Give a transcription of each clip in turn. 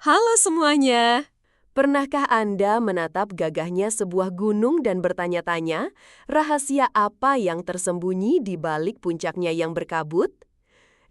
Halo semuanya! Pernahkah Anda menatap gagahnya sebuah gunung dan bertanya-tanya, rahasia apa yang tersembunyi di balik puncaknya yang berkabut?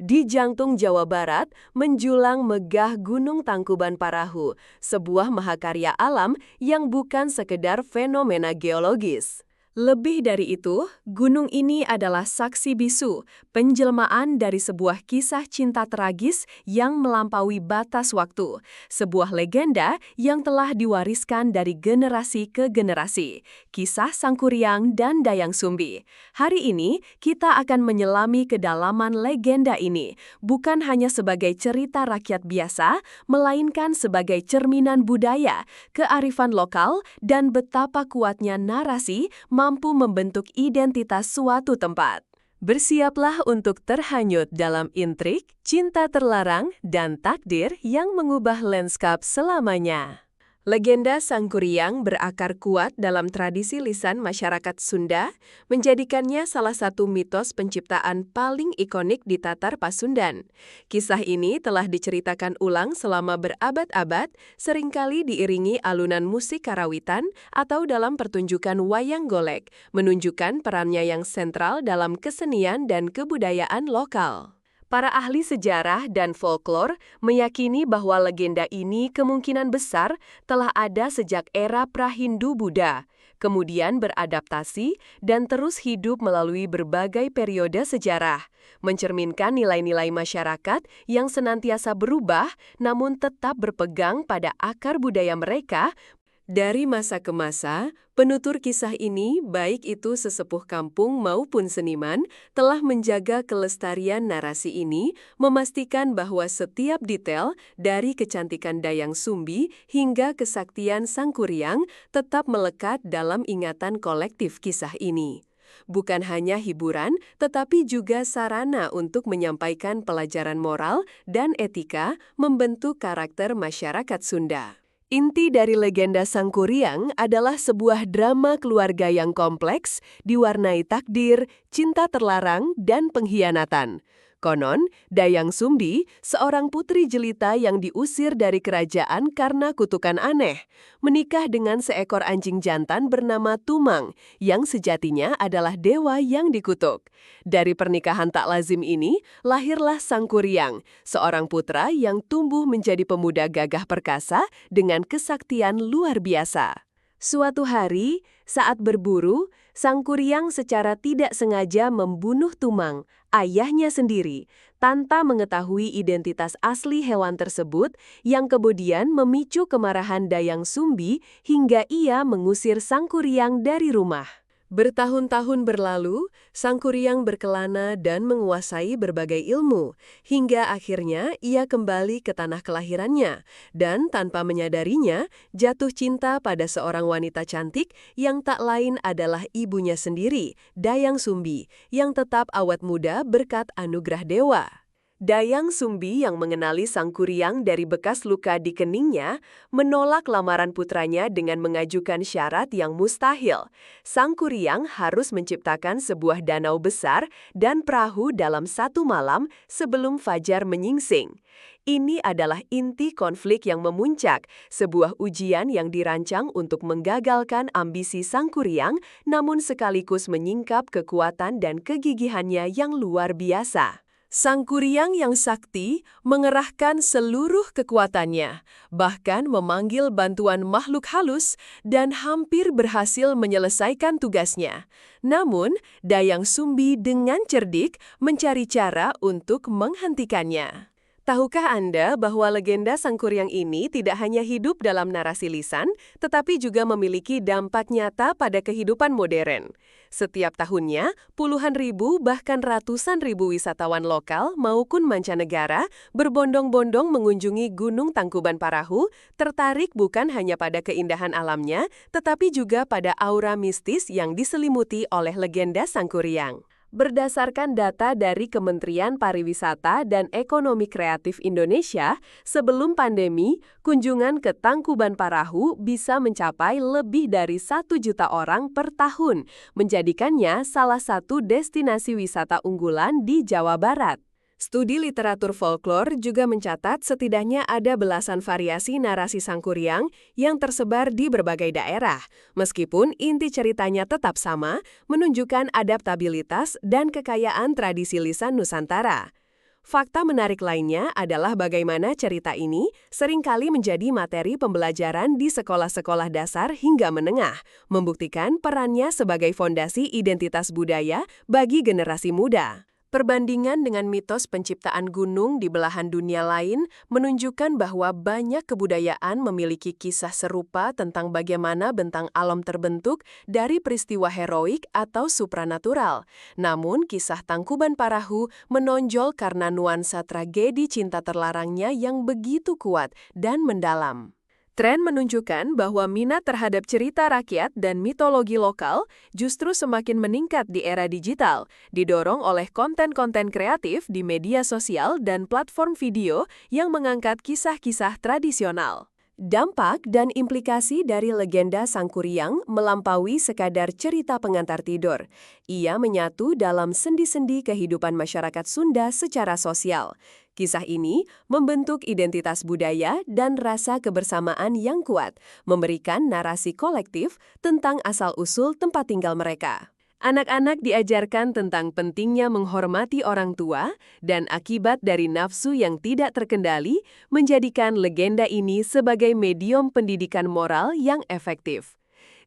Di jantung Jawa Barat, menjulang megah Gunung Tangkuban Parahu, sebuah mahakarya alam yang bukan sekedar fenomena geologis. Lebih dari itu, gunung ini adalah saksi bisu, penjelmaan dari sebuah kisah cinta tragis yang melampaui batas waktu, sebuah legenda yang telah diwariskan dari generasi ke generasi, kisah Sangkuriang dan Dayang Sumbi. Hari ini, kita akan menyelami kedalaman legenda ini, bukan hanya sebagai cerita rakyat biasa, melainkan sebagai cerminan budaya, kearifan lokal, dan betapa kuatnya narasi mampu membentuk identitas suatu tempat. Bersiaplah untuk terhanyut dalam intrik, cinta terlarang, dan takdir yang mengubah lanskap selamanya. Legenda Sangkuriang berakar kuat dalam tradisi lisan masyarakat Sunda, menjadikannya salah satu mitos penciptaan paling ikonik di Tatar Pasundan. Kisah ini telah diceritakan ulang selama berabad-abad, seringkali diiringi alunan musik karawitan atau dalam pertunjukan wayang golek, menunjukkan perannya yang sentral dalam kesenian dan kebudayaan lokal. Para ahli sejarah dan folklor meyakini bahwa legenda ini kemungkinan besar telah ada sejak era Prahindu-Buddha, kemudian beradaptasi dan terus hidup melalui berbagai periode sejarah, mencerminkan nilai-nilai masyarakat yang senantiasa berubah namun tetap berpegang pada akar budaya mereka. Dari masa ke masa, penutur kisah ini, baik itu sesepuh kampung maupun seniman, telah menjaga kelestarian narasi ini, memastikan bahwa setiap detail dari kecantikan Dayang Sumbi hingga kesaktian Sangkuriang tetap melekat dalam ingatan kolektif kisah ini. Bukan hanya hiburan, tetapi juga sarana untuk menyampaikan pelajaran moral dan etika membentuk karakter masyarakat Sunda. Inti dari legenda Sangkuriang adalah sebuah drama keluarga yang kompleks, diwarnai takdir, cinta terlarang, dan pengkhianatan. Konon, Dayang Sumbi, seorang putri jelita yang diusir dari kerajaan karena kutukan aneh, menikah dengan seekor anjing jantan bernama Tumang, yang sejatinya adalah dewa yang dikutuk. Dari pernikahan tak lazim ini, lahirlah Sangkuriang, seorang putra yang tumbuh menjadi pemuda gagah perkasa dengan kesaktian luar biasa. Suatu hari, saat berburu, Sangkuriang secara tidak sengaja membunuh Tumang, ayahnya sendiri, tanpa mengetahui identitas asli hewan tersebut yang kemudian memicu kemarahan Dayang Sumbi hingga ia mengusir Sangkuriang dari rumah. Bertahun-tahun berlalu, Sangkuriang berkelana dan menguasai berbagai ilmu, hingga akhirnya ia kembali ke tanah kelahirannya, dan tanpa menyadarinya, jatuh cinta pada seorang wanita cantik yang tak lain adalah ibunya sendiri, Dayang Sumbi, yang tetap awet muda berkat anugerah dewa. Dayang Sumbi yang mengenali Sangkuriang dari bekas luka di keningnya, menolak lamaran putranya dengan mengajukan syarat yang mustahil. Sangkuriang harus menciptakan sebuah danau besar dan perahu dalam satu malam sebelum fajar menyingsing. Ini adalah inti konflik yang memuncak, sebuah ujian yang dirancang untuk menggagalkan ambisi Sangkuriang, namun sekaligus menyingkap kekuatan dan kegigihannya yang luar biasa. Sangkuriang yang sakti mengerahkan seluruh kekuatannya, bahkan memanggil bantuan makhluk halus dan hampir berhasil menyelesaikan tugasnya. Namun, Dayang Sumbi dengan cerdik mencari cara untuk menghentikannya. Tahukah Anda bahwa legenda Sangkuriang ini tidak hanya hidup dalam narasi lisan, tetapi juga memiliki dampak nyata pada kehidupan modern? Setiap tahunnya, puluhan ribu bahkan ratusan ribu wisatawan lokal maupun mancanegara berbondong-bondong mengunjungi Gunung Tangkuban Parahu, tertarik bukan hanya pada keindahan alamnya, tetapi juga pada aura mistis yang diselimuti oleh legenda Sangkuriang. Berdasarkan data dari Kementerian Pariwisata dan Ekonomi Kreatif Indonesia, sebelum pandemi, kunjungan ke Tangkuban Parahu bisa mencapai lebih dari 1 juta orang per tahun, menjadikannya salah satu destinasi wisata unggulan di Jawa Barat. Studi literatur folklore juga mencatat setidaknya ada belasan variasi narasi Sangkuriang yang tersebar di berbagai daerah. Meskipun inti ceritanya tetap sama, menunjukkan adaptabilitas dan kekayaan tradisi lisan Nusantara. Fakta menarik lainnya adalah bagaimana cerita ini seringkali menjadi materi pembelajaran di sekolah-sekolah dasar hingga menengah, membuktikan perannya sebagai fondasi identitas budaya bagi generasi muda. Perbandingan dengan mitos penciptaan gunung di belahan dunia lain menunjukkan bahwa banyak kebudayaan memiliki kisah serupa tentang bagaimana bentang alam terbentuk dari peristiwa heroik atau supranatural. Namun, kisah Tangkuban Parahu menonjol karena nuansa tragedi cinta terlarangnya yang begitu kuat dan mendalam. Tren menunjukkan bahwa minat terhadap cerita rakyat dan mitologi lokal justru semakin meningkat di era digital, didorong oleh konten-konten kreatif di media sosial dan platform video yang mengangkat kisah-kisah tradisional. Dampak dan implikasi dari legenda Sangkuriang melampaui sekadar cerita pengantar tidur. Ia menyatu dalam sendi-sendi kehidupan masyarakat Sunda secara sosial. Kisah ini membentuk identitas budaya dan rasa kebersamaan yang kuat, memberikan narasi kolektif tentang asal-usul tempat tinggal mereka. Anak-anak diajarkan tentang pentingnya menghormati orang tua dan akibat dari nafsu yang tidak terkendali menjadikan legenda ini sebagai medium pendidikan moral yang efektif.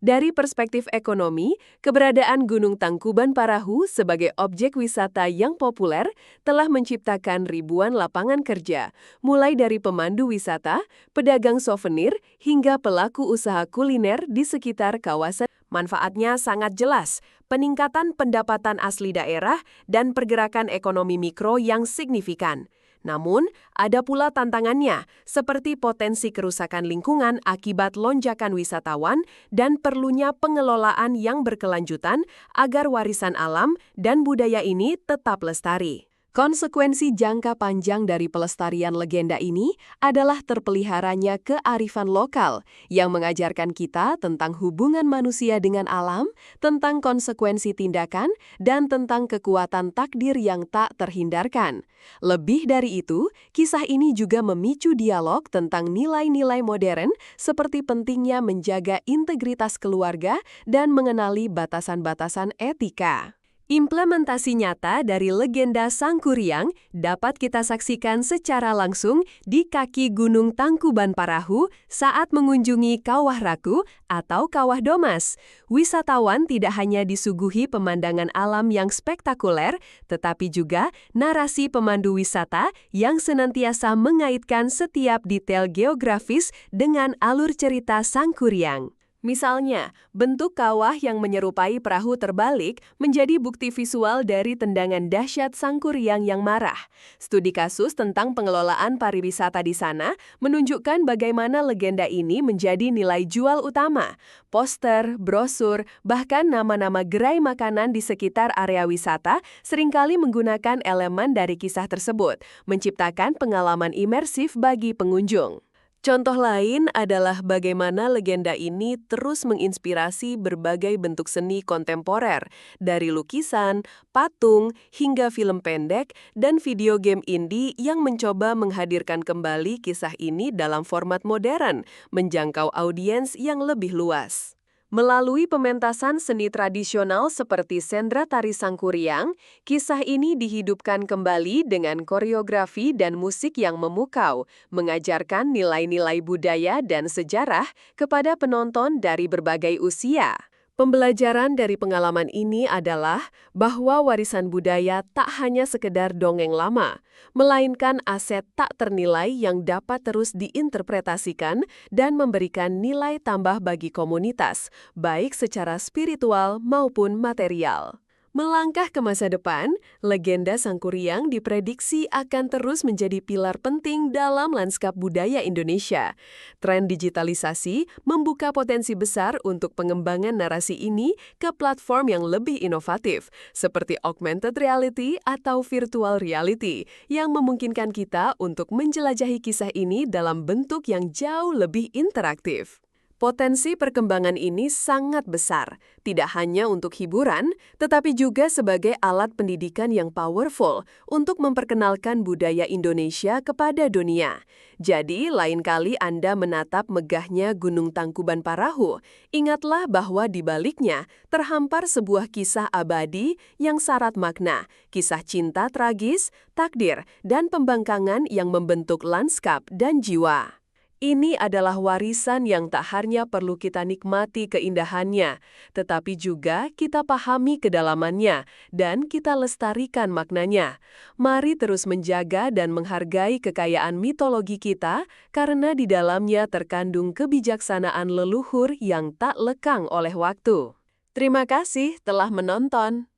Dari perspektif ekonomi, keberadaan Gunung Tangkuban Parahu sebagai objek wisata yang populer telah menciptakan ribuan lapangan kerja, mulai dari pemandu wisata, pedagang souvenir, hingga pelaku usaha kuliner di sekitar kawasan. Manfaatnya sangat jelas, peningkatan pendapatan asli daerah dan pergerakan ekonomi mikro yang signifikan. Namun, ada pula tantangannya, seperti potensi kerusakan lingkungan akibat lonjakan wisatawan dan perlunya pengelolaan yang berkelanjutan agar warisan alam dan budaya ini tetap lestari. Konsekuensi jangka panjang dari pelestarian legenda ini adalah terpeliharanya kearifan lokal yang mengajarkan kita tentang hubungan manusia dengan alam, tentang konsekuensi tindakan, dan tentang kekuatan takdir yang tak terhindarkan. Lebih dari itu, kisah ini juga memicu dialog tentang nilai-nilai modern seperti pentingnya menjaga integritas keluarga dan mengenali batasan-batasan etika. Implementasi nyata dari legenda Sangkuriang dapat kita saksikan secara langsung di kaki Gunung Tangkuban Parahu saat mengunjungi Kawah Raku atau Kawah Domas. Wisatawan tidak hanya disuguhi pemandangan alam yang spektakuler, tetapi juga narasi pemandu wisata yang senantiasa mengaitkan setiap detail geografis dengan alur cerita Sangkuriang. Misalnya, bentuk kawah yang menyerupai perahu terbalik menjadi bukti visual dari tendangan dahsyat Sangkuriang yang marah. Studi kasus tentang pengelolaan pariwisata di sana menunjukkan bagaimana legenda ini menjadi nilai jual utama. Poster, brosur, bahkan nama-nama gerai makanan di sekitar area wisata seringkali menggunakan elemen dari kisah tersebut, menciptakan pengalaman imersif bagi pengunjung. Contoh lain adalah bagaimana legenda ini terus menginspirasi berbagai bentuk seni kontemporer, dari lukisan, patung, hingga film pendek dan video game indie yang mencoba menghadirkan kembali kisah ini dalam format modern, menjangkau audiens yang lebih luas. Melalui pementasan seni tradisional seperti sendra tari Sangkuriang, kisah ini dihidupkan kembali dengan koreografi dan musik yang memukau, mengajarkan nilai-nilai budaya dan sejarah kepada penonton dari berbagai usia. Pembelajaran dari pengalaman ini adalah bahwa warisan budaya tak hanya sekedar dongeng lama, melainkan aset tak ternilai yang dapat terus diinterpretasikan dan memberikan nilai tambah bagi komunitas, baik secara spiritual maupun material. Melangkah ke masa depan, legenda Sangkuriang diprediksi akan terus menjadi pilar penting dalam lanskap budaya Indonesia. Tren digitalisasi membuka potensi besar untuk pengembangan narasi ini ke platform yang lebih inovatif, seperti augmented reality atau virtual reality, yang memungkinkan kita untuk menjelajahi kisah ini dalam bentuk yang jauh lebih interaktif. Potensi perkembangan ini sangat besar, tidak hanya untuk hiburan, tetapi juga sebagai alat pendidikan yang powerful untuk memperkenalkan budaya Indonesia kepada dunia. Jadi, lain kali Anda menatap megahnya Gunung Tangkuban Parahu, ingatlah bahwa di baliknya terhampar sebuah kisah abadi yang syarat makna, kisah cinta tragis, takdir, dan pembangkangan yang membentuk lanskap dan jiwa. Ini adalah warisan yang tak hanya perlu kita nikmati keindahannya, tetapi juga kita pahami kedalamannya dan kita lestarikan maknanya. Mari terus menjaga dan menghargai kekayaan mitologi kita karena di dalamnya terkandung kebijaksanaan leluhur yang tak lekang oleh waktu. Terima kasih telah menonton.